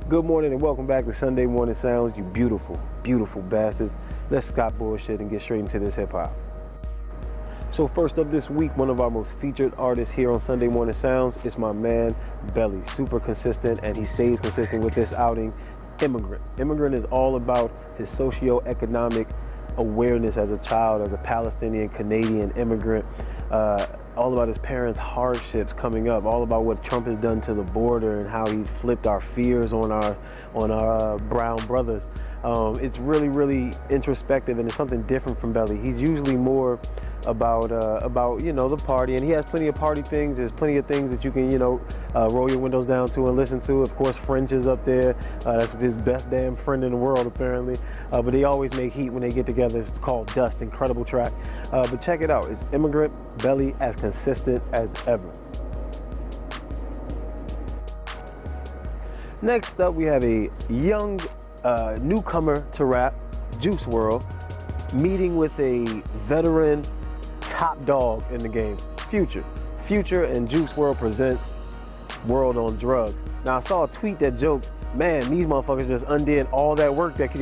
Good morning and welcome back to Sunday Morning Sounds, you beautiful, beautiful bastards. Let's stop bullshit and get straight into this hip-hop. So first up this week, one of our most featured artists here on Sunday Morning Sounds is my man, Belly. Super consistent, and he stays consistent with this outing, Immigrant. Immigrant is all about his socio-economic awareness as a child, as a Palestinian Canadian immigrant, all about his parents' hardships coming up, all about what Trump has done to the border and how he's flipped our fears on our brown brothers. It's really introspective, and it's something different from Belly. He's usually more about you know, the party, and he has plenty of party things. There's plenty of things that you can, you know, roll your windows down to and listen to. Of course, French is up there. That's his best damn friend in the world, apparently. But they always make heat when they get together. It's called Dust. Incredible track. But check it out. It's Immigrant, Belly, as consistent as ever. Next up, we have a young newcomer to rap, Juice WRLD, meeting with a veteran top dog in the game, Future. Future and Juice WRLD presents World on Drugs. Now, I saw a tweet that joked, man, these motherfuckers just undid all that work that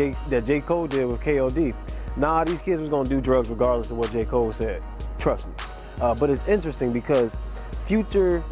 J. Cole did with KOD. Nah, these kids was gonna do drugs regardless of what J. Cole said. Trust me. But it's interesting because Future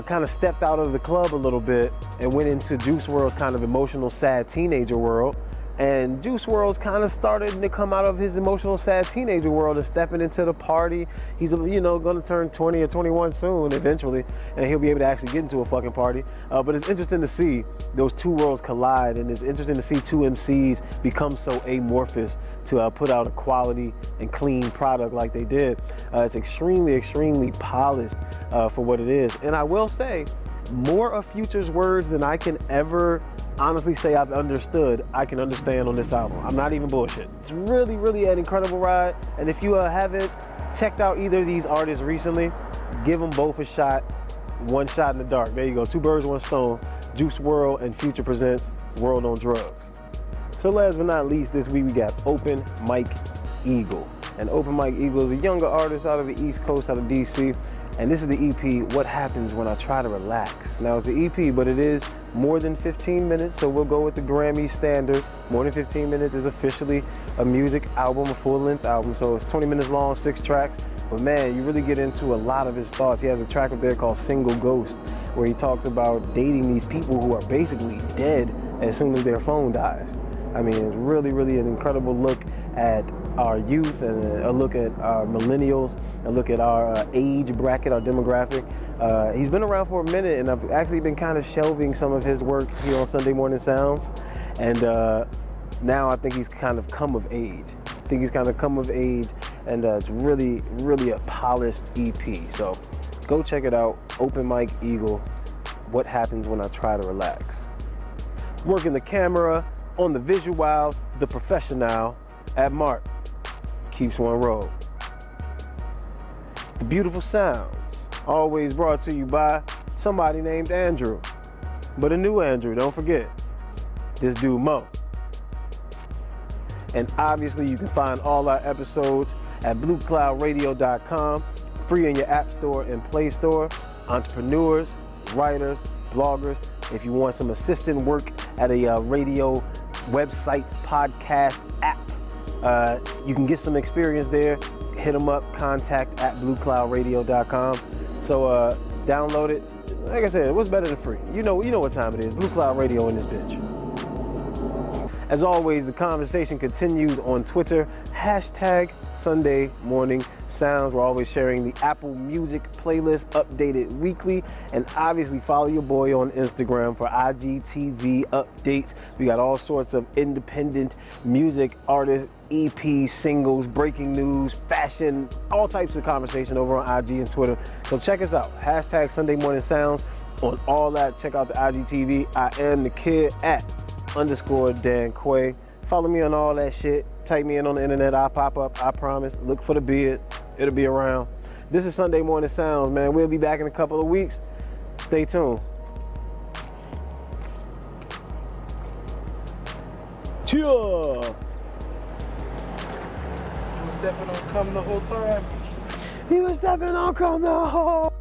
kind of stepped out of the club a little bit and went into Juice WRLD's kind of emotional, sad teenager world. And Juice WRLD's kind of started to come out of his emotional, sad teenager world and stepping into the party. He's, you know, going to turn 20 or 21 soon, eventually, and he'll be able to actually get into a fucking party. But it's interesting to see those two worlds collide, and it's interesting to see two MCs become so amorphous to put out a quality and clean product like they did. It's extremely polished for what it is. And I will say, more of Future's words than I can ever honestly say I've understood, I can understand on this album. I'm not even bullshit. It's really an incredible ride. And if you haven't checked out either of these artists recently, give them both a shot. One shot in the dark. There you go. Two birds, one stone. Juice WRLD and Future presents World on Drugs. So last but not least, this week we got Open Mike Eagle. And Open Mike Eagle is a younger artist out of the East Coast, out of DC. And this is the EP, What Happens When I Try to Relax. Now, it's the EP, but it is more than 15 minutes, so we'll go with the Grammy standard. More than 15 minutes is officially a music album, a full-length album, so it's 20 minutes long, 6 tracks. But man, you really get into a lot of his thoughts. He has a track up there called Single Ghost, these talks about dating these people who are basically dead as soon as their phone dies. I mean, it's really an incredible look at our youth and a look at our millennials, a look at our age bracket, our demographic. He's been around for a minute, and I've actually been kind of shelving some of his work here on Sunday Morning Sounds. And now I think he's kind of come of age. And it's really a polished EP. So go check it out. Open Mike Eagle, What Happens When I Try to Relax. Working the camera, on the visuals, the professional at Mark keeps one roll. The beautiful sounds, always brought to you by somebody named Andrew. But a new Andrew, don't forget, this dude Mo. And obviously you can find all our episodes at bluecloudradio.com, free in your App Store and Play Store. Entrepreneurs, writers, bloggers, if you want some assistant work at a radio website, podcast, app, you can get some experience there. Hit them up, contact at bluecloudradio.com. So download it. Like I said, what's better than free? You know what time it is. Blue Cloud Radio in this bitch. As always, the conversation continues on Twitter, hashtag Sunday Morning Sounds. We're always sharing the Apple Music playlist updated weekly. And obviously follow your boy on Instagram for IGTV updates. We got all sorts of independent music artists, EP, singles, breaking news, fashion, all types of conversation over on IG and Twitter. So check us out, hashtag Sunday Morning Sounds on all that. Check out the IGTV. I am the kid at _Dan Quay. Follow me on all that shit. Type me in on the internet. I'll pop up. I promise. Look for the beard. It'll be around. This is Sunday Morning Sounds, man. We'll be back in a couple of weeks. Stay tuned. Cheer! You was stepping on come the whole time. He was stepping on come the whole